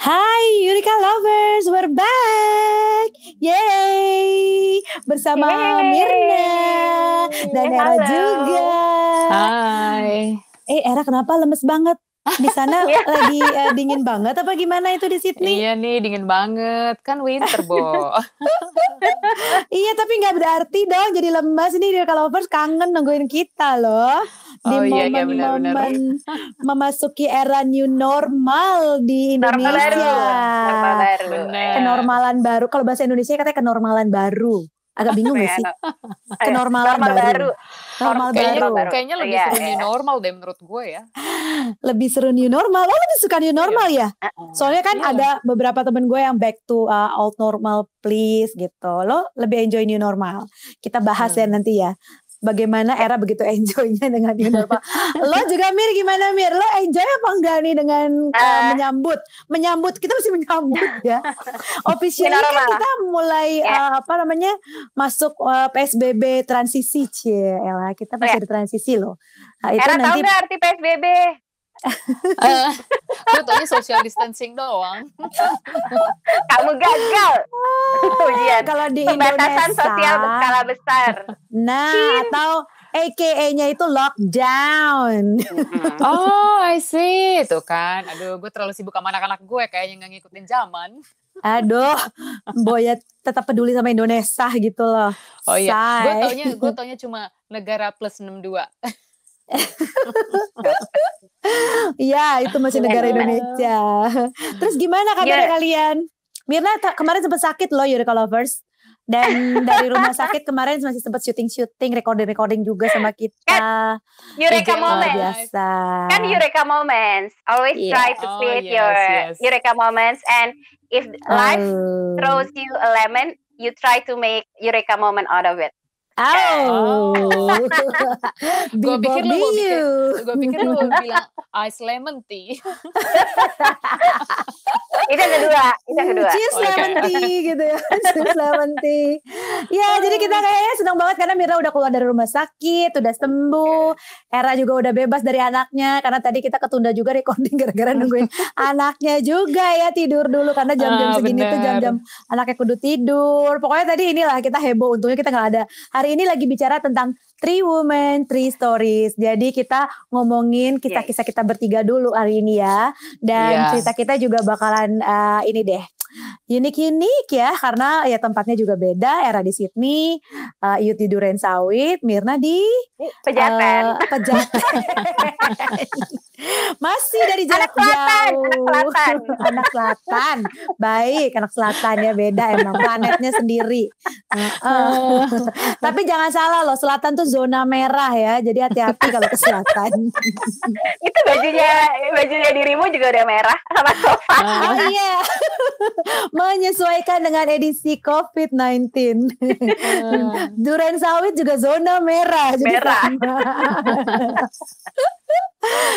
Hai Eureka Lovers, we're back! Yay! Bersama Mirna dan Era Halo. juga. Hai. Era kenapa lemes banget? Di sana lagi dingin banget apa gimana itu di Sydney? Iya nih dingin banget, kan winter Bo. Iya tapi gak berarti dong jadi lemas. Ini Eureka Lovers kangen nungguin kita loh. Di momen-momen memasuki era new normal di Indonesia. Normal baru. Kenormalan baru. Kalau bahasa Indonesia katanya kenormalan baru. Agak bingung gak sih? Kenormalan baru. Normal baru. Kayaknya lebih seru new normal deh menurut gue ya. Lebih seru new normal. Lo lebih suka new normal ya? Soalnya kan ada beberapa temen gue yang back to old normal please gitu. Lo lebih enjoy new normal. Kita bahas ya nanti ya. Bagaimana Era begitu enjoynya dengan new normal. Lo juga Mir gimana Mir? Lo enjoy apa enggak nih dengan menyambut kita mesti menyambut ya. Officially kan kita mulai masuk PSBB transisi Ella. Kita masih ada transisi loh. Nah, itu Era nanti... tahu nggak arti PSBB? Gue taunya social distancing doang. Kamu gagal. Kalau di pembatasan Indonesia sosial berskala besar. Nah, atau AKA-nya itu lockdown. Oh, I see. Tuh kan. Aduh, gue terlalu sibuk sama anak-anak gue kayaknya nggak ngikutin zaman. Aduh, Boya tetap peduli sama Indonesia gitu loh. Oh iya, gue taunya cuma negara plus 62. Iya, itu masih negara Indonesia. Terus gimana kabarnya kalian? Mirna kemarin sempat sakit loh Eureka Lovers. Dan dari rumah sakit kemarin masih sempat syuting, recording juga sama kita. Eureka Moments. Biasa. Kan Eureka Moments. Always try to create your Eureka Moments. And if life throws you a lemon, you try to make Eureka Moment out of it. Gue pikir lu mau bilang ice lemon tea. Itu yang kedua. Cheers lemon tea gitu ya. Cheers lemon tea. Ya jadi kita kayaknya senang banget karena Mira udah keluar dari rumah sakit, udah sembuh. Era juga udah bebas dari anaknya karena tadi kita ketunda juga recording gara-gara nungguin anaknya juga ya tidur dulu karena jam-jam segini tuh jam-jam anaknya kudu tidur. Pokoknya tadi inilah kita heboh, untungnya kita gak ada. Hari ini lagi bicara tentang 3 Women, 3 Stories. Jadi kita ngomongin kisah-kisah kita bertiga dulu hari ini ya. Dan cerita kita juga bakalan ini deh. Unik-unik ya. Karena ya tempatnya juga beda. Era di Sydney, Iut di Durensawit, Mirna di Pejaten. Masih dari jarak jauh. Anak selatan. Baik, anak selatan ya beda emang planetnya sendiri. Tapi jangan salah loh, selatan tuh zona merah ya. Jadi hati-hati kalau ke selatan. Itu bajunya dirimu juga udah merah sama sofa. Oh iya. Menyesuaikan dengan edisi COVID-19. Durensawit juga zona merah.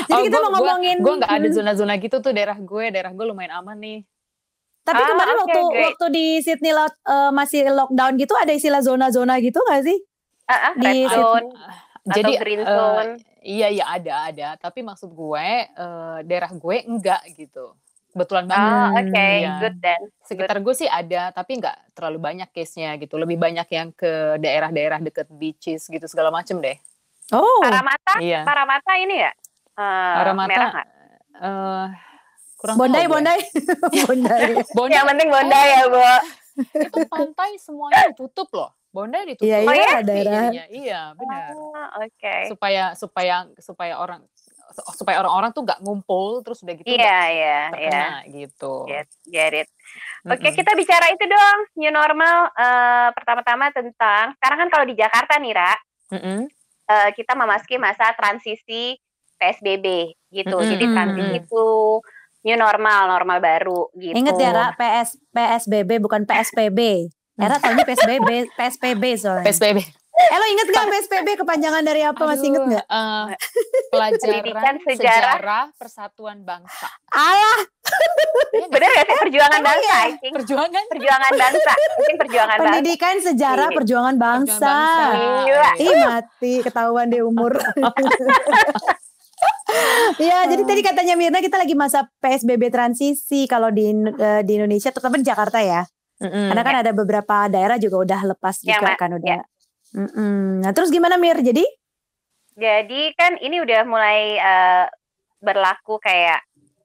Jadi kita mau ngomongin. Gue gak ada zona-zona gitu tuh daerah gue lumayan aman nih. Tapi kemarin waktu di Sydney masih lockdown gitu ada istilah zona-zona gitu gak sih? Di zone jadi green zone. Iya ada. Tapi maksud gue daerah gue enggak gitu. Kebetulan banget. Good then. Sekitar gue sih ada, tapi nggak terlalu banyak case-nya gitu. Lebih banyak yang ke daerah-daerah deket beaches gitu segala macem deh. Oh. Paramata ini ya? Paramata. Merah nggak? Kurang Bondai. Yang penting Bondai ya, Bu. Itu pantai semuanya ditutup loh. Bondai ditutup. Iya, daerah. Iya, benar. Oke. Supaya orang-orang tuh nggak ngumpul terus udah gitu terkena gitu. Get it. Oke, kita bicara itu dong, new normal. Pertama-tama tentang sekarang kan kalau di Jakarta nih, Ra, kita memasuki masa transisi PSBB gitu. Jadi transisi itu new normal baru gitu. Ingat ya, Ra, PSBB bukan PSPB. Era tahunya PSBB soalnya. PSBB. Lo inget gak PSBB kepanjangan dari apa? Masih inget gak? Pelajaran sejarah Persatuan Bangsa. Alah. Bener ya sih perjuangan bangsa? Perjuangan bangsa. Mungkin perjuangan bangsa. Pendidikan sejarah perjuangan bangsa. Ih mati ketahuan deh umur. Ya, jadi tadi katanya Mirna kita lagi masa PSBB transisi kalau di Indonesia, terutama di Jakarta ya. Karena kan ada beberapa daerah juga udah lepas juga kan udah. Nah, terus gimana Mir? Jadi kan ini udah mulai berlaku kayak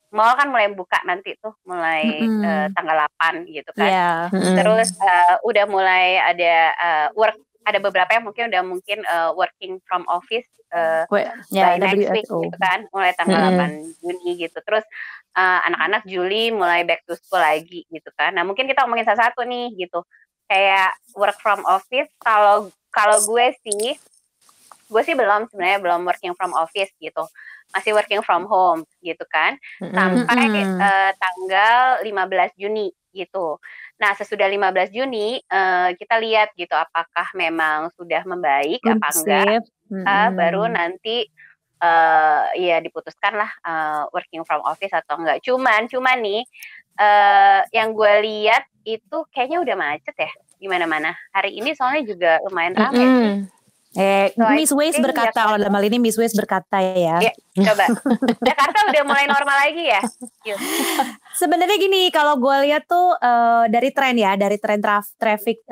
mall kan mulai buka nanti tuh mulai tanggal 8 gitu kan. Yeah. Terus udah mulai ada ada beberapa yang udah mungkin working from office by next week gitu kan, mulai tanggal 8 Juni gitu. Terus anak-anak Juli mulai back to school lagi gitu kan. Nah, mungkin kita ngomongin salah satu nih gitu. Kayak work from office, kalau gue sih sebenarnya belum working from office gitu. Masih working from home gitu kan. Sampai tanggal 15 Juni gitu. Nah, sesudah 15 Juni kita lihat gitu apakah memang sudah membaik apa enggak. Baru nanti ya diputuskan lah working from office atau enggak. Cuman nih yang gue lihat itu kayaknya udah macet ya di mana-mana. Hari ini soalnya juga lumayan ramai sih. Miss Waze berkata, kalau dalam hal ini Miss Waze berkata ya. Coba, Jakarta udah mulai normal lagi ya? Sebenarnya gini, kalau gue lihat tuh dari tren traffic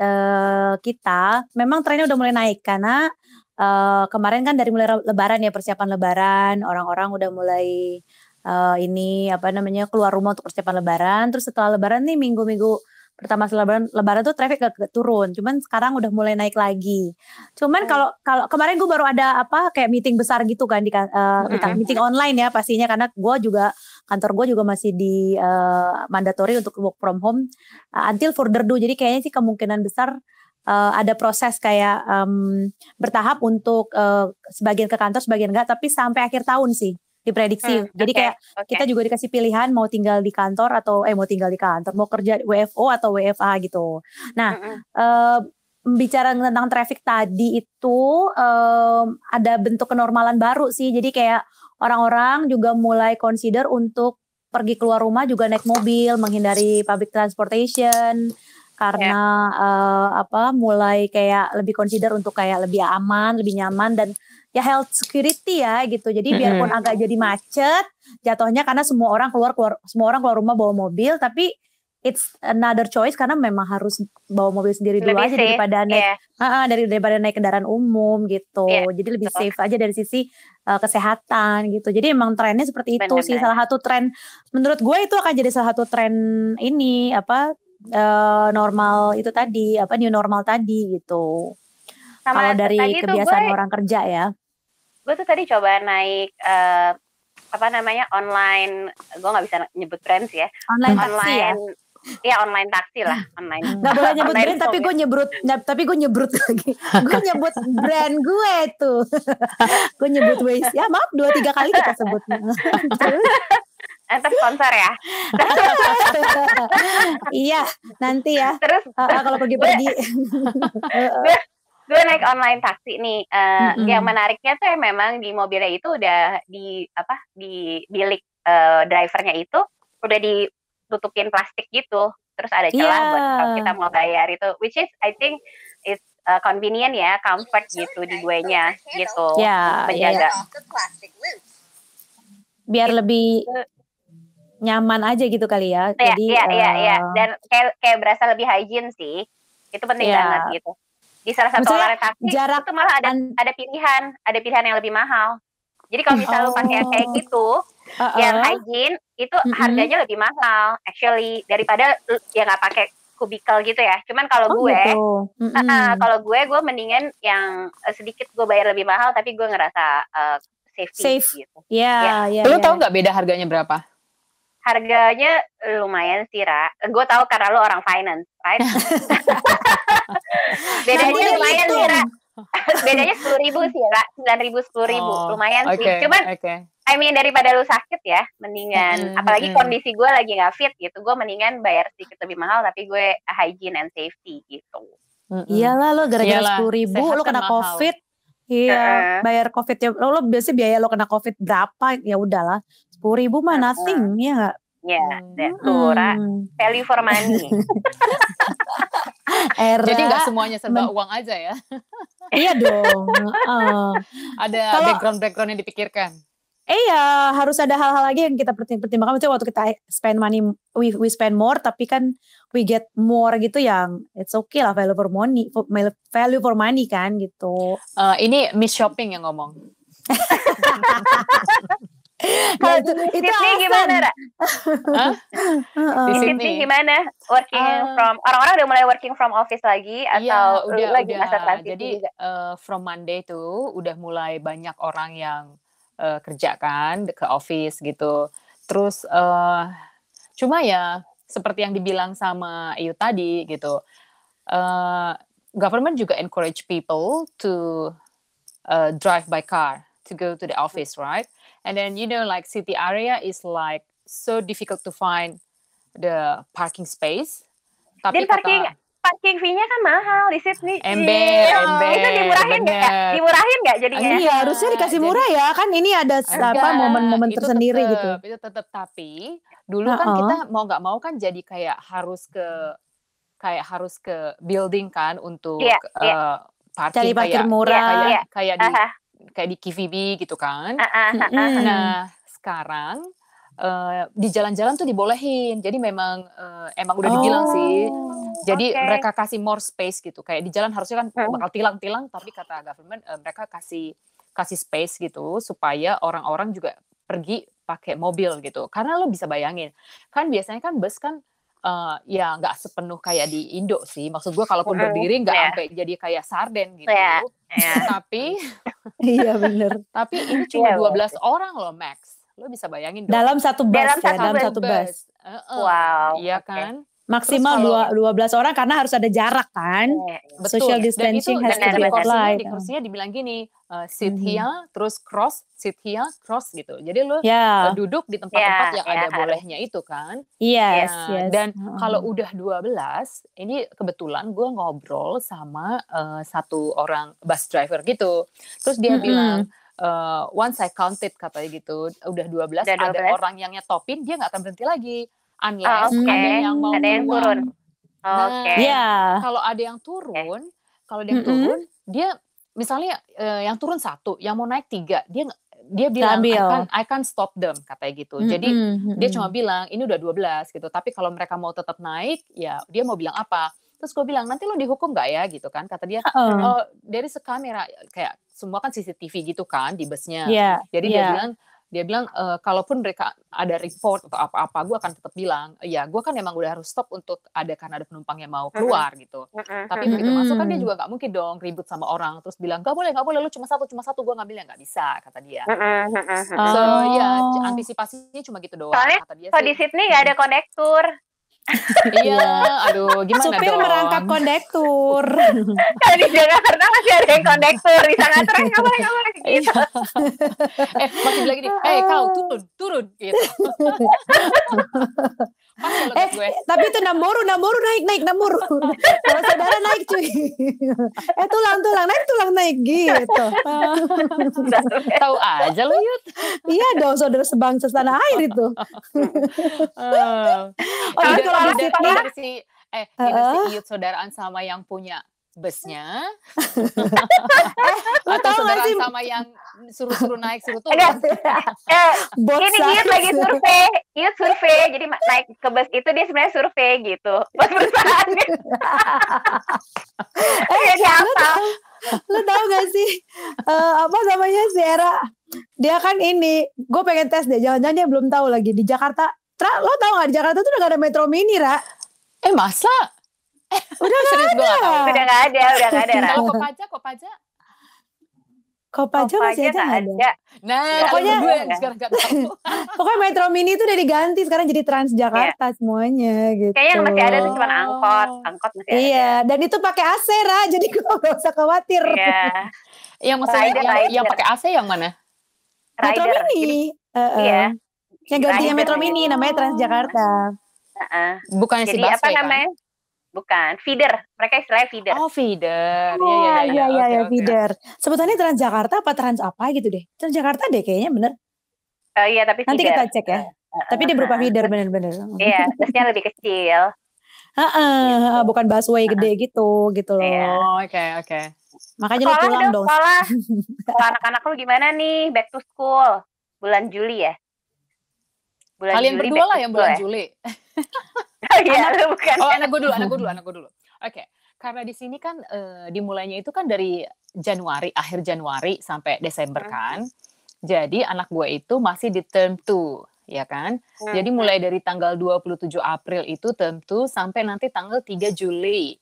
kita, memang trennya udah mulai naik karena kemarin kan dari mulai Lebaran ya, persiapan Lebaran, orang-orang udah mulai keluar rumah untuk persiapan Lebaran. Terus setelah Lebaran nih minggu-minggu pertama lebaran tuh traffic gak turun, cuman sekarang udah mulai naik lagi. Cuman kalau kemarin gue baru ada kayak meeting besar gitu kan di meeting online ya pastinya, karena kantor gue juga masih di mandatory untuk work from home until further due. Jadi kayaknya sih kemungkinan besar ada proses kayak bertahap untuk sebagian ke kantor, sebagian enggak, tapi sampai akhir tahun sih diprediksi. Jadi kayak kita juga dikasih pilihan mau tinggal di kantor atau mau kerja WFO atau WFA gitu. Nah, bicara tentang traffic tadi itu ada bentuk kenormalan baru sih. Jadi kayak orang-orang juga mulai consider untuk pergi keluar rumah juga naik mobil, menghindari public transportation karena mulai kayak lebih consider untuk kayak lebih aman, lebih nyaman, dan ya health security ya gitu. Jadi biarpun agak jadi macet jatuhnya karena semua orang keluar rumah bawa mobil, tapi it's another choice karena memang harus bawa mobil sendiri dulu aja daripada naik kendaraan umum gitu. Jadi lebih safe aja dari sisi kesehatan gitu. Jadi emang trennya seperti itu sih. Salah satu tren menurut gue itu akan jadi salah satu tren ini normal itu tadi, new normal tadi gitu. Kalau dari kebiasaan orang kerja ya. Gue tuh tadi coba naik online, gue nggak bisa nyebut brand sih ya. Online ya online taksi lah, online. Gak boleh nyebut brand, tapi gue nyebut lagi. Gue nyebut brand gue tuh. Gue nyebut Waze. Ya maaf 2-3 kali kita sebut. Entar sponsor ya. Iya, nanti ya. Terus kalau pergi-pergi. Gue naik online taksi nih. Yang menariknya tuh memang di mobilnya itu udah di bilik drivernya itu udah ditutupin plastik gitu. Terus ada celah buat kalau kita mau bayar itu, which is I think it's convenient ya, comfort gitu di guenya gitu. Menjaga. Biar lebih nyaman aja gitu kali ya. Jadi dan kayak berasa lebih hygiene sih. Itu penting banget gitu. Di salah satu online taksi itu malah ada pilihan yang lebih mahal. Jadi kalau misalnya lu pakai kayak gitu, yang hygiene itu harganya lebih mahal actually daripada yang nggak pakai kubikel gitu ya. Cuman kalau gue mendingan yang sedikit gue bayar lebih mahal tapi gue ngerasa safe gitu. Lu tahu nggak beda harganya berapa? Harganya lumayan sih, Ra. Gue tahu karena lo orang finance, right? Bedanya lumayan sih, Ra. Bedanya 10.000 sih, Ra. 9.000, 10.000. Lumayan sih. Cuman, I mean daripada lu sakit ya, mendingan. Apalagi kondisi gue lagi gak fit gitu. Gue mendingan bayar sedikit lebih mahal, tapi gue hygiene and safety gitu. Iyalah lo gara-gara 10.000 lo kena COVID. Iya, bayar COVID ya. Lo biasanya biaya lo kena COVID berapa? Ya udahlah. 10.000 mah nothing, ya nggak? Ya, tuh, value for money. Jadi nggak semuanya serba uang aja ya? Iya dong. Ada background yang dipikirkan. Iya, harus ada hal-hal lagi yang kita pertimbangkan. Maksudnya waktu kita spend money, we spend more, tapi kan we get more gitu, yang it's okay lah, value for money kan gitu. Ini Miss Shopping yang ngomong. Kalau di Sydney gimana, Ra? Di Sydney gimana? Orang-orang udah mulai working from office lagi atau lagi masa transisi? Jadi from Monday tuh udah mulai banyak orang yang kerja kan ke office gitu. Terus cuma ya seperti yang dibilang sama Ayu tadi gitu, government juga encourage people to drive by car to go to the office, right? And then like city area is like so difficult to find the parking space. Tapi dan parking fee-nya kan mahal di Sydney. Ember. Itu dimurahin nggak? Dimurahin nggak jadinya? Iya, harusnya dikasih murah ya. Kan ini ada momen-momen tersendiri gitu. Itu tetap, tapi dulu kan kita mau nggak mau kan jadi kayak harus ke building kan untuk cari parkir murah. Kayak di KVB gitu kan. Nah, sekarang di jalan-jalan tuh dibolehin. Jadi emang udah dibilang sih. Jadi mereka kasih more space gitu. Kayak di jalan harusnya kan bakal tilang-tilang, tapi kata government mereka kasih space gitu supaya orang-orang juga pergi pakai mobil gitu. Karena lo bisa bayangin, kan biasanya kan bus kan ya nggak sepenuh kayak di Indo sih. Maksud gue kalaupun berdiri nggak sampai jadi kayak sarden gitu. Tapi iya bener. Tapi ini cuma 12 orang loh max. Lo bisa bayangin dong. Dalam satu bus. Wow. Iya kan? Maksimal 12 orang karena harus ada jarak kan. Betul. Social distancing has to be applied. Di kursinya dibilang gini, sit here, terus cross, sit here, cross gitu. Jadi lu duduk di tempat-tempat yang ada bolehnya itu kan. Yes. Dan kalau udah 12, ini kebetulan gue ngobrol sama satu orang bus driver gitu. Terus dia bilang, once I counted katanya gitu, udah 12, ada orang yang nyetopin, dia gak akan berhenti lagi. Unless ada yang mau turun. Kalau ada yang turun, dia misalnya yang turun 1, yang mau naik 3, dia bilang I can stop them katanya gitu. Jadi dia cuma bilang ini udah 12 gitu. Tapi kalau mereka mau tetap naik, ya dia mau bilang apa? Terus gue bilang nanti lo dihukum nggak ya gitu kan? Kata dia, dari sekamera kayak semua kan CCTV gitu kan di busnya. Jadi dia bilang kalaupun mereka ada report atau apa-apa, gue akan tetap bilang, ya gue kan emang udah harus stop untuk karena ada penumpang yang mau keluar gitu. Tapi begitu masuk kan dia juga nggak mungkin dong ribut sama orang terus bilang nggak boleh, lu cuma satu, gue ngambilnya nggak bisa kata dia. So antisipasinya cuma gitu doang. Soalnya kata dia kalau di Sydney nggak ada kondektur. Aduh gimana supir dong? merangkap kondektur. Kalau di Jakarta masih ada yang kondektur, bisa ngatur nggak boleh gitu. Masih bilang gini, kau turun gitu. Gue. Tapi itu Namboru naik Namboru. Kalau saudara naik cuy. tulang naik gitu. Tahu aja lo Yud. Iya dong, saudara sebangsa setanah air itu. Dari si Yud saudaraan sama yang punya busnya atau saudaraan sama yang suruh naik suruh turun. Ini Yud survei jadi naik ke bus itu dia sebenarnya survei gitu buat perusahaannya. Lo tau gak sih apa namanya si Era, dia kan ini gue pengen tes deh, jangan-jangan dia belum tahu lagi di Jakarta. Lo tau gak di Jakarta tuh udah gak ada Metro Mini, Ra? Masa? Udah gak ada. Kalau Kopaja masih ada. Nah, pokoknya gue sekarang gak tahu. Pokoknya Metro Mini itu udah diganti sekarang jadi Transjakarta semuanya gitu. Kayaknya yang masih ada tuh cuma angkot masih ada. Iya, dan itu pakai AC, Ra, jadi gue gak usah khawatir. Iya. Yang maksudnya yang pakai AC yang mana? Metro Mini. Iya. Yang gantinya Metro Mini namanya Transjakarta. Bukan si busway apa namanya? Kan? Bukan, feeder. Mereka istilahnya feeder. Oh, feeder. Iya, feeder. Sebutannya Transjakarta apa Trans apa gitu deh. Transjakarta deh kayaknya bener. Iya, tapi feeder. Nanti kita cek ya. Tapi dia berupa feeder bener-bener. Iya, busnya lebih kecil. Bukan busway gede gitu loh. Oke. Makanya lu pulang dong. Sekolah anak-anak lu gimana nih? Back to school. bulan Juli ya. Kalian Juli berdua lah yang bulan Juli. Iya, bukan. Oh, anak gue dulu. Oke. Karena di sini kan dimulainya itu kan dari Januari, akhir Januari sampai Desember kan. Jadi anak gue itu masih di term 2, ya kan? Jadi mulai dari tanggal 27 April itu term 2 sampai nanti tanggal 3 Juli.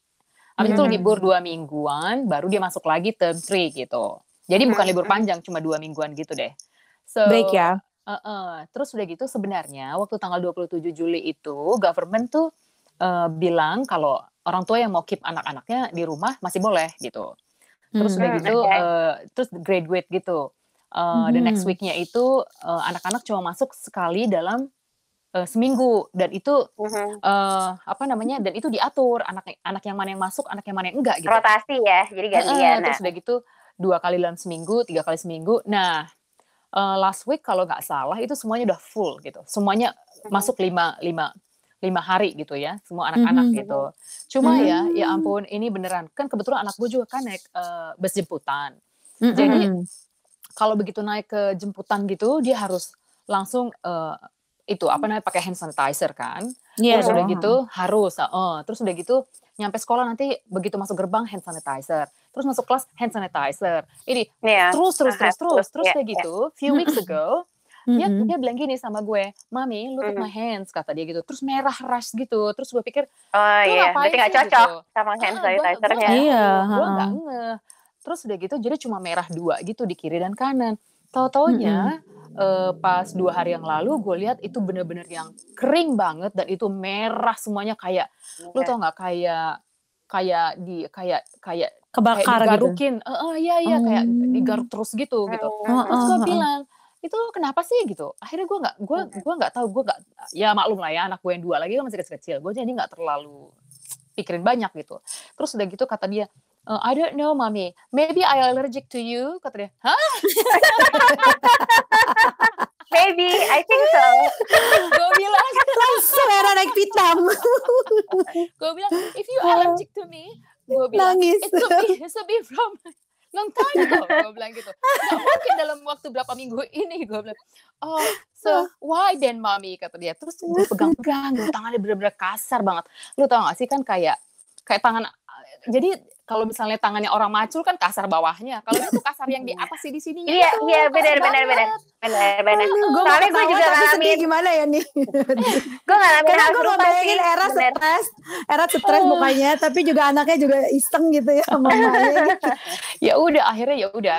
Habis itu libur 2 mingguan, baru dia masuk lagi term 3 gitu. Jadi bukan libur panjang, cuma 2 mingguan gitu deh. Break ya. Terus udah gitu sebenarnya waktu tanggal 27 Juli itu government tuh bilang kalau orang tua yang mau keep anak-anaknya di rumah masih boleh gitu. Terus udah gitu, terus graduate gitu. The next week-nya itu anak-anak cuma masuk sekali dalam seminggu, dan itu dan itu diatur anak yang mana yang masuk, anak yang mana yang enggak gitu. Rotasi ya, jadi gantian. Terus udah gitu 2 kali dalam seminggu, 3 kali seminggu. Nah, last week kalau nggak salah itu semuanya udah full gitu. Semuanya masuk 5 hari gitu ya, semua anak-anak gitu. Cuma ya ampun, ini beneran. Kan kebetulan anak gue juga kan naik bus jemputan. Jadi kalau begitu naik ke jemputan gitu, dia harus langsung pakai hand sanitizer kan. Terus udah gitu harus. Terus udah gitu nyampe sekolah nanti begitu masuk gerbang hand sanitizer. Terus masuk kelas hand sanitizer. Ini terus kayak gitu. Few weeks ago dia bilang gini sama gue, "Mami, look at my hands," kata dia gitu. Terus merah rash gitu. Terus gue pikir, berarti nggak cocok gitu sama hand sanitizer-nya. Gue nggak ngeh. Terus udah gitu, jadi cuma merah 2 gitu di kiri dan kanan. Tahu-taunya pas 2 hari yang lalu gue lihat itu bener-bener yang kering banget dan itu merah semuanya, kayak lu tau nggak, kayak kebakar digarukin gitu. Kayak digaruk terus gitu. Terus gue bilang, itu kenapa sih gitu. Akhirnya gue nggak tahu, ya maklum lah ya, anak gue yang 2 lagi kan masih kecil-kecil, gue jadi nggak terlalu pikirin banyak gitu. Terus udah gitu kata dia, "I don't know, Mommy, maybe I allergic to you," kata dia. Hah? Maybe, I think so. Gue bilang, langsung era naik pitam. Gue bilang, "If you allergic to me," gue bilang, nangis. "It could be from long time ago," gue bilang gitu. "Gak mungkin dalam waktu berapa minggu ini," gue bilang. "Oh, so why then, Mommy," kata dia. Terus gue pegang-pegang, tangannya bener-bener kasar banget. Lu tau gak sih kan kayak tangan, jadi kalau misalnya tangannya orang macul kan kasar bawahnya. Kalau itu kasar yang di atas sih, di sininya. Iya, benar. Soalnya gue juga ngalamin gimana ya nih. Gue ngalamin hal serupa sih. Era stres mukanya, tapi juga anaknya juga iseng gitu ya sama mamanya gitu.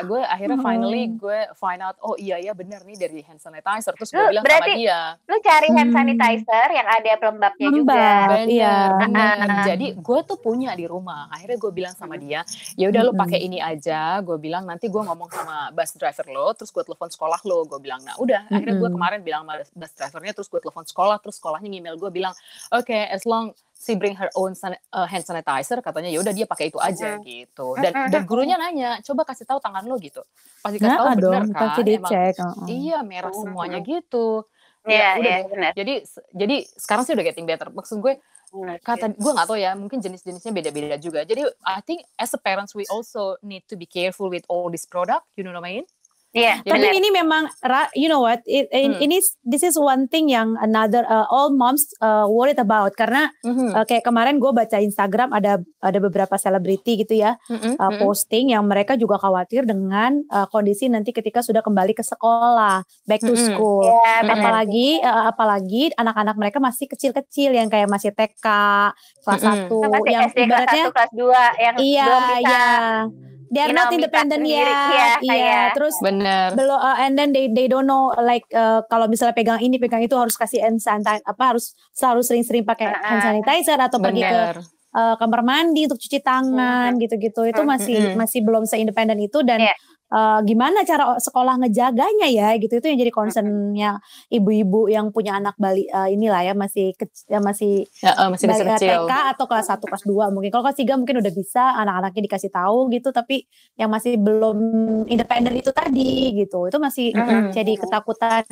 Gue akhirnya finally gue find out, oh iya benar nih dari hand sanitizer. Terus gue bilang sama dia, lu cari hand sanitizer yang ada pelembabnya juga. Bener. Jadi gue tuh punya di rumah. Akhirnya gue bilang sama dia, ya udah lo pakai ini aja. Gue bilang nanti gue ngomong sama bus driver lo, terus gue telepon sekolah lo. Gue bilang, nah udah. Akhirnya gue kemarin bilang sama bus drivernya, terus gue telepon sekolah, terus sekolahnya email gue bilang, okay, as long she bring her own hand sanitizer, katanya ya udah dia pakai itu aja gitu. Dan gurunya nanya, coba kasih tahu tangan lo gitu. Pasti kasih tahu bener kan? Pasti dicek. Iya, merah semuanya gitu. Iya, benar. Jadi sekarang sih udah getting better. Maksud gue, kata gue nggak tahu ya, mungkin jenis-jenisnya beda-beda juga. Jadi I think as a parents we also need to be careful with all this product, you know what I mean? Iya. Tapi ini memang, you know what? This is one thing yang another all moms worried about, karena kayak kemarin gue baca Instagram ada beberapa selebriti gitu ya posting yang mereka juga khawatir dengan kondisi nanti ketika sudah kembali ke sekolah, back to school. Apalagi anak-anak mereka masih kecil-kecil yang kayak masih TK kelas 1 yang SD ibaratnya kelas 2 yang belum bisa. They're not independent ya. Terus bener. Belum and then they don't know like kalau misalnya pegang ini pegang itu harus kasih hand sanitizer, harus selalu sering-sering pakai hand sanitizer atau pergi ke kamar mandi untuk cuci tangan gitu-gitu. Itu masih belum seindependen itu, dan gimana cara sekolah ngejaganya ya gitu. Itu yang jadi concernnya ibu-ibu yang punya anak inilah ya masih kecil. TK atau kelas 1 kelas 2 mungkin. Kalau kelas 3 mungkin udah bisa anak-anaknya dikasih tahu gitu, tapi yang masih belum independen itu tadi gitu. Itu masih jadi ketakutan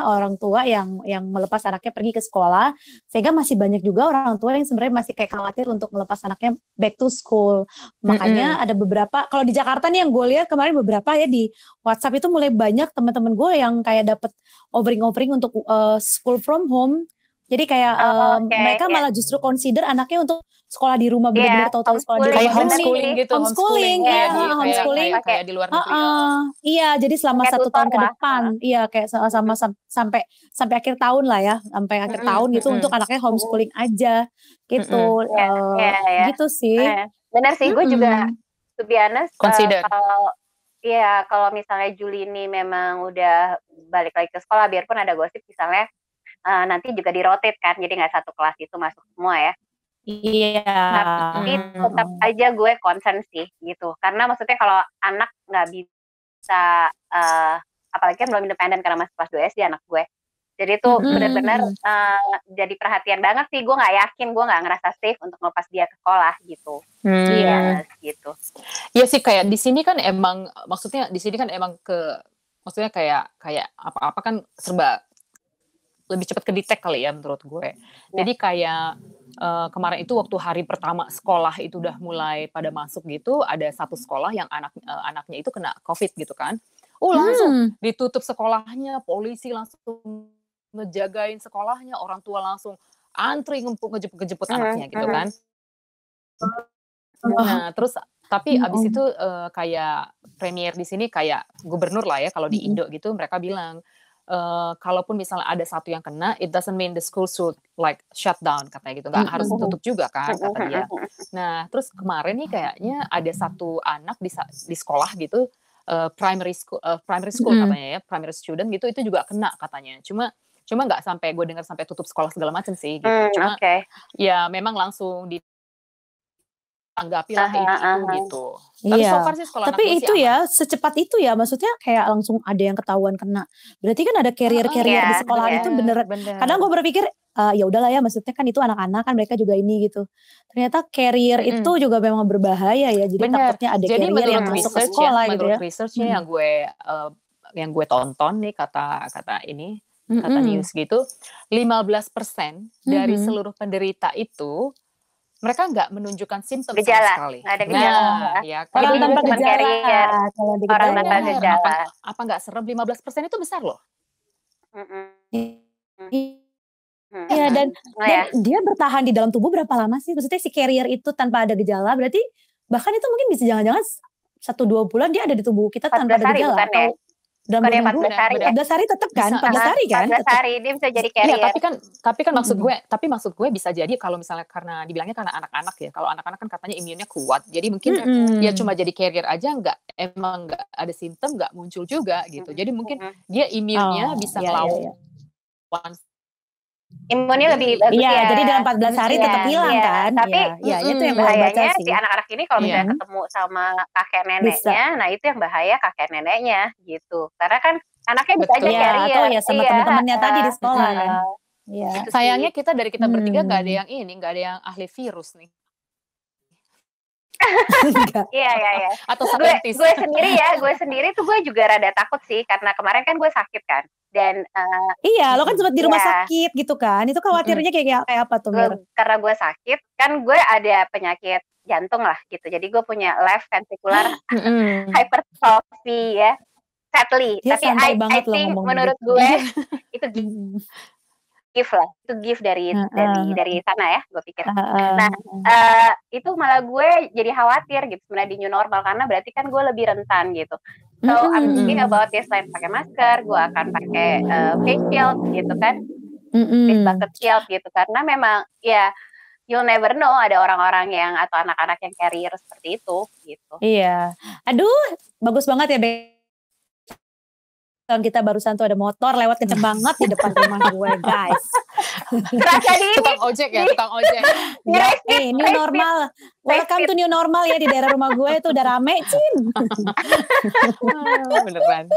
orang tua yang melepas anaknya pergi ke sekolah, sehingga masih banyak juga orang tua yang sebenarnya masih kayak khawatir untuk melepas anaknya back to school. Makanya ada beberapa, kalau di Jakarta nih yang gue lihat kemarin beberapa ya di WhatsApp itu mulai banyak teman-teman gue yang kayak dapet offering untuk school from home. Jadi kayak mereka malah justru consider anaknya untuk sekolah di rumah, benar-benar tahu-tahu sekolah di rumah. Kayak homeschooling gitu. Homeschooling, homeschooling. Kayak di luar negeri. Iya, jadi selama 1 tahun ke depan. Iya, kayak sama sampai akhir tahun lah ya. Sampai akhir tahun gitu untuk anaknya homeschooling aja. Gitu. Gitu sih. Benar sih, gue juga to be honest, consider. Kalau misalnya Juli ini memang udah balik lagi ke sekolah, biarpun ada gosip misalnya nanti juga di-rotate kan, jadi nggak satu kelas itu masuk semua ya. Iya. Tapi tetap aja gue concern sih gitu, karena maksudnya kalau anak nggak bisa, apalagi kan belum independen karena masih kelas 2 SD anak gue. Jadi itu benar-benar jadi perhatian banget sih. Gue nggak yakin, gue nggak ngerasa safe untuk ngelepas dia ke sekolah gitu. Iya, gitu. Iya sih, kayak di sini kan emang, maksudnya di sini kan emang maksudnya kayak apa-apa kan serba lebih cepat ke-detect kali ya menurut gue. Jadi kayak kemarin itu waktu hari pertama sekolah itu udah mulai pada masuk gitu, ada satu sekolah yang anaknya itu kena COVID gitu kan. Langsung ditutup sekolahnya, polisi langsung ngejagain sekolahnya, orang tua langsung antri ngejemput anaknya gitu kan. Nah, terus tapi abis itu kayak premier di sini kayak gubernur lah ya kalau di Indo gitu, mereka bilang kalaupun misalnya ada satu yang kena, it doesn't mean the school should like shut down katanya gitu, nggak harus tutup juga kan kata dia. Nah, terus kemarin nih kayaknya ada satu anak di sekolah gitu, primary school katanya ya, primary student gitu, itu juga kena katanya. Cuma nggak sampai gue dengar sampai tutup sekolah segala macam sih gitu. Cuma ya memang langsung ditanggapi lah itu gitu. Tapi so far sih sekolah tapi itu ya secepat itu ya, maksudnya kayak langsung ada yang ketahuan kena. Berarti kan ada carrier di sekolah itu bener. Kadang gue berpikir ya udahlah ya, maksudnya kan itu anak-anak kan mereka juga ini gitu. Ternyata carrier itu juga memang berbahaya ya. Jadi takutnya ada carrier yang masuk ke sekolah gitu ya. Menurut researchnya yang gue tonton nih kata news gitu, 15% dari seluruh penderita itu mereka nggak menunjukkan simptom sama sekali. Ada gejala. Ya, orang tanpa gejala. Orang tanpa gejala. Apa nggak serem? 15% itu besar loh. Iya, dan dia bertahan di dalam tubuh berapa lama sih? Maksudnya si carrier itu tanpa ada gejala, berarti bahkan itu mungkin bisa jangan-jangan 1-2 bulan dia ada di tubuh kita tanpa ada gejala. Atau dalam 14 hari. 14 hari tetap kan? 14 hari kan? 14 hari dia bisa jadi carrier. Iya, tapi kan maksud gue bisa jadi kalau misalnya karena dibilangnya karena anak-anak ya. Kalau anak-anak kan katanya imunnya kuat. Jadi mungkin dia cuma jadi carrier aja emang nggak ada simptom, nggak muncul juga gitu. Jadi mungkin dia imunnya bisa melawan. Imunnya lebih bagus jadi dalam 14 hari tetap hilang kan. Tapi itu yang bahayanya si anak-anak ini kalau misalnya ketemu sama kakek neneknya, nah itu yang bahaya kakek neneknya gitu. Karena kan anaknya bisa aja carrier. Atau ya sama teman-temannya tadi di sekolah kan. Iya. Sayangnya kita bertiga nggak ada yang ahli virus nih. Iya. Atau gue sendiri tuh gue juga rada takut sih karena kemarin kan gue sakit kan. Dan lo kan sempat di rumah sakit gitu kan, itu khawatirnya kayak apa tuh Mir? Karena gue sakit kan, gue ada penyakit jantung lah gitu, jadi gue punya left ventricular hypertrophy ya, sadly. Tapi I think menurut gue itu gift dari sana ya, gue pikir. Nah itu malah gue jadi khawatir gitu sebenarnya di new normal, karena berarti kan gue lebih rentan gitu. So I'm thinking about this, selain pakai masker, gue akan pakai face shield gitu kan, face bucket shield gitu, karena memang ya you'll never know ada orang-orang yang atau anak-anak yang carrier seperti itu gitu. Iya, aduh bagus banget ya kita barusan tuh ada motor lewat kenceng banget di depan rumah gue guys. Terasa di tukang ojek. New normal. Welcome to new normal ya, di daerah rumah gue itu udah rame Cin. Beneran.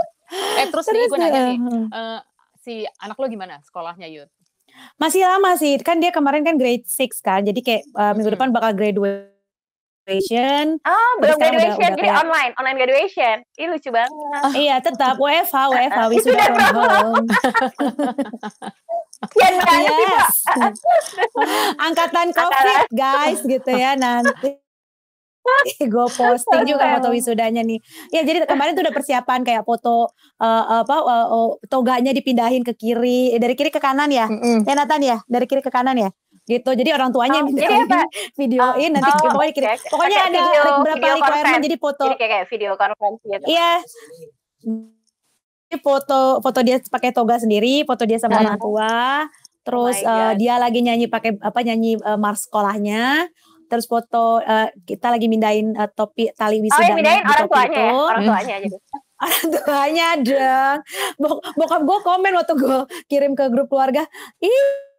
Terus nih gue nanya nih, si anak lo gimana sekolahnya Yud? Masih lama sih, kan dia kemarin kan grade 6 kan, jadi kayak minggu depan bakal graduation. Belum graduation, jadi online graduation. Ih lucu banget. Iya tetap WFH wisuda from home. Angkatan COVID guys gitu ya nanti. Gue posting juga foto wisudanya nih. Ya jadi kemarin tuh udah persiapan kayak foto toganya dipindahin ke kiri, dari kiri ke kanan ya. Ya Nathan ya, dari kiri ke kanan ya. Gitu. Jadi orang tuanya minta videoin nanti pokoknya kirim. Pokoknya ada beberapa requirement jadi foto. Jadi kayak video konferensi gitu. Iya. Foto dia pakai toga sendiri, foto dia sama orang tua. Terus dia lagi nyanyi pakai mars sekolahnya. Terus foto kita lagi mindahin topi tali wisudanya. Oh, mindahin orang tuanya ya? Orang tuanya jadi. Orang tuanya dong. Bokap gue komen waktu gue kirim ke grup keluarga.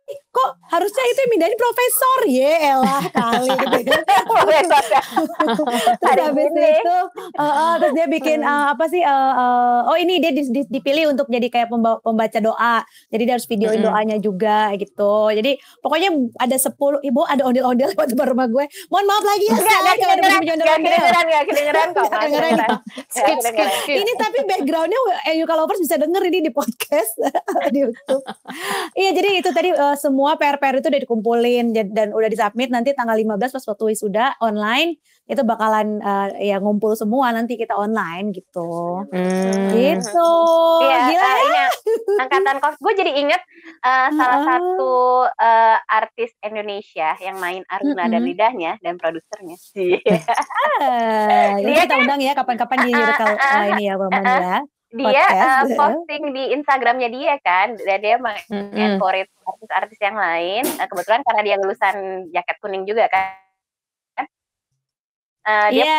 Kok harusnya itu yang mindahin profesor ya elah kali gitu ya. Terus habis itu terus dia bikin ini dia dipilih untuk jadi kayak pembaca doa. Jadi dia harus videoin doanya juga gitu. Jadi pokoknya ada 10 ibu ada ondel-ondel lewat depan rumah gue. Mohon maaf lagi ya kalau ada kedengeran kok. Skip. Ini tapi backgroundnya Yuka Lovers bisa denger ini di podcast di YouTube. Iya jadi itu tadi semua PR-PR itu udah dikumpulin dan udah disubmit nanti tanggal 15 pas waktu wisuda online itu bakalan ngumpul semua nanti kita online gitu. Gitu. Iya, gila ya. Angkatan kos gue jadi inget salah satu artis Indonesia yang main Aruna dan Lidahnya dan produsernya. Dia kita undang ya kapan-kapan di ini ya Roman ya. Dia posting di Instagramnya dia kan, dan dia encourage artis-artis yang lain. Kebetulan karena dia lulusan jaket kuning juga kan, dia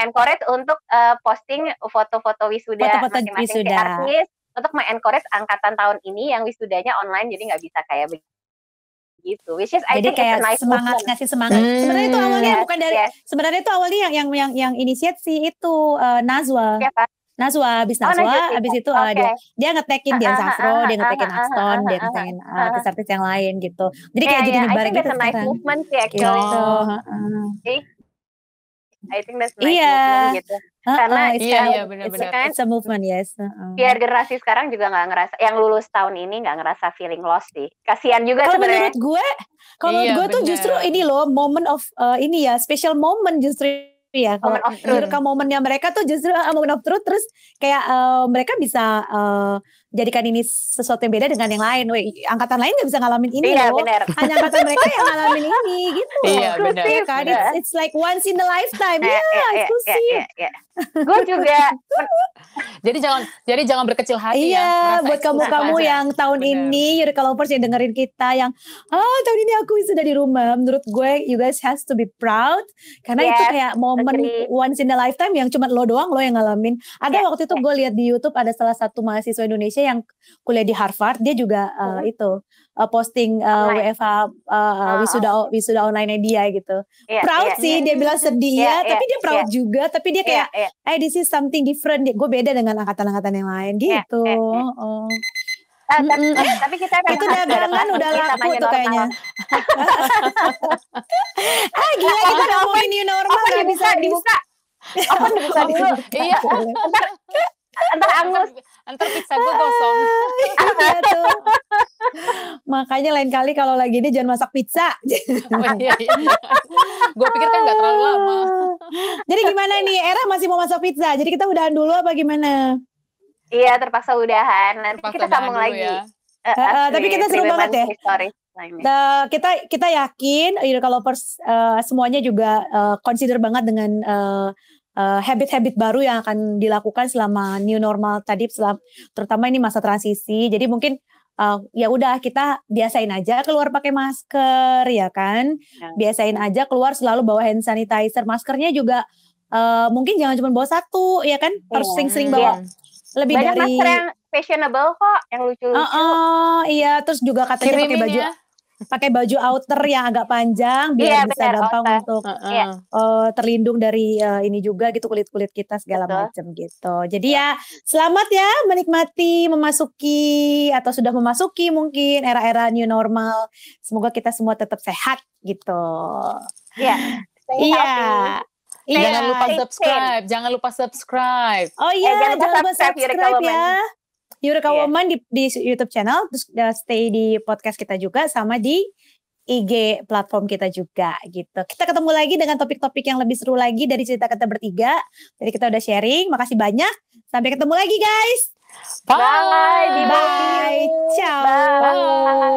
encourage untuk posting foto-foto wisuda masing-masing artis untuk mengencourage angkatan tahun ini yang wisudanya online, jadi nggak bisa kayak begitu. Which is I jadi think kayak semangat movement. Ngasih semangat. Sebenarnya itu awalnya bukan dari sebenarnya itu awalnya yang inisiasi itu Nazwa. Siapa? Nazwa, abis itu dia nge-tagin Dian Safro, dia nge-tagin Axton, dia nge-tagin artis-artis yang lain gitu. Jadi kayak jadi nyebar gitu sekarang. Movement sih actually. I think that's nice movement gitu. Karena it's a movement, yes. Biar generasi sekarang juga nggak ngerasa, yang lulus tahun ini nggak ngerasa feeling lost sih. Kasian juga sebenarnya. Kalau menurut gue tuh justru ini loh moment of special moment justru. Ya, kalau direkam momennya mereka tuh justru moment of truth, terus kayak mereka bisa jadikan ini sesuatu yang beda dengan yang lain. Angkatan lain nggak bisa ngalamin ini loh. Bener. Hanya angkatan mereka yang ngalamin ini gitu. Iya benar. Kan? It's like once in a lifetime. Eksklusif. Gue juga. Jadi jangan berkecil hati ya. Buat kamu-kamu yang tahun ini Eureka Lovers yang dengerin kita yang tahun ini aku wisuda di rumah. Menurut gue you guys has to be proud karena itu kayak momen once in a lifetime yang cuma lo doang lo yang ngalamin. Ada waktu itu gue lihat di YouTube ada salah satu mahasiswa Indonesia yang kuliah di Harvard, dia juga posting WFH wisuda online-nya dia gitu. Proud sih, dia bilang sedih tapi dia proud juga, tapi dia kayak this is something different. Gue beda dengan angkatan-angkatan yang lain gitu. Tapi kita itu dagangan udah laku tuh kayaknya. Gila kita ngomongin new normal gak bisa dibuka. Open dibuka dulu. Iya. Entar angus. Entar pizza gue gosong. Iya tuh. Makanya lain kali kalau lagi ini jangan masak pizza. Iya. Gue pikir kan gak terlalu lama. Jadi gimana nih, Era masih mau masak pizza? Jadi kita udahan dulu apa gimana? Iya, terpaksa udahan. Nanti kita sambung lagi. Tapi kita seru banget ya. Kita yakin Eureka Lovers semuanya juga consider banget dengan habit-habit baru yang akan dilakukan selama new normal tadi, terutama ini masa transisi. Jadi mungkin ya udah kita biasain aja keluar pakai masker ya kan, biasain aja keluar selalu bawa hand sanitizer, maskernya juga mungkin jangan cuma bawa satu ya kan, harus sering-sering bawa lebih banyak dari masker yang fashionable kok, yang lucu-lucu. Iya, terus juga katanya pakai baju pakai baju outer yang agak panjang biar bisa gampang untuk terlindung dari ini juga gitu, kulit-kulit kita segala macam gitu. Jadi ya selamat ya menikmati memasuki atau sudah memasuki mungkin era-era new normal. Semoga kita semua tetap sehat gitu. Iya. Jangan lupa subscribe. Oh iya, jangan lupa subscribe ya. Eureka Woman di YouTube channel, terus stay di podcast kita juga sama di IG platform kita juga gitu. Kita ketemu lagi dengan topik-topik yang lebih seru lagi dari cerita kita bertiga. Jadi kita udah sharing, makasih banyak. Sampai ketemu lagi guys. Bye. Bye. Ciao. Bye.